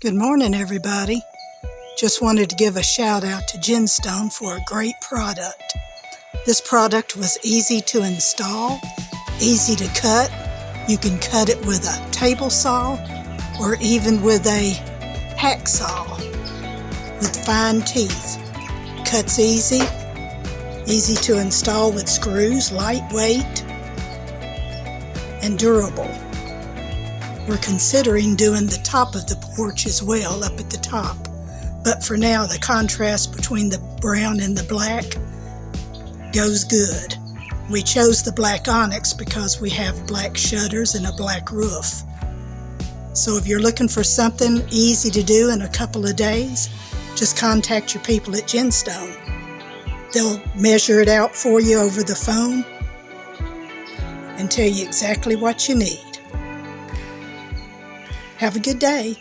Good morning, everybody. Just wanted to give a shout out to GenStone for a great product. This product was easy to install, easy to cut. You can cut it with a table saw or even with a hacksaw with fine teeth. Cuts easy, easy to install with screws, lightweight, and durable. We're considering doing the top of the porch as well, up at the top. But for now, the contrast between the brown and the black goes good. We chose the black onyx because we have black shutters and a black roof. So if you're looking for something easy to do in a couple of days, just contact your people at GenStone. They'll measure it out for you over the phone and tell you exactly what you need. Have a good day.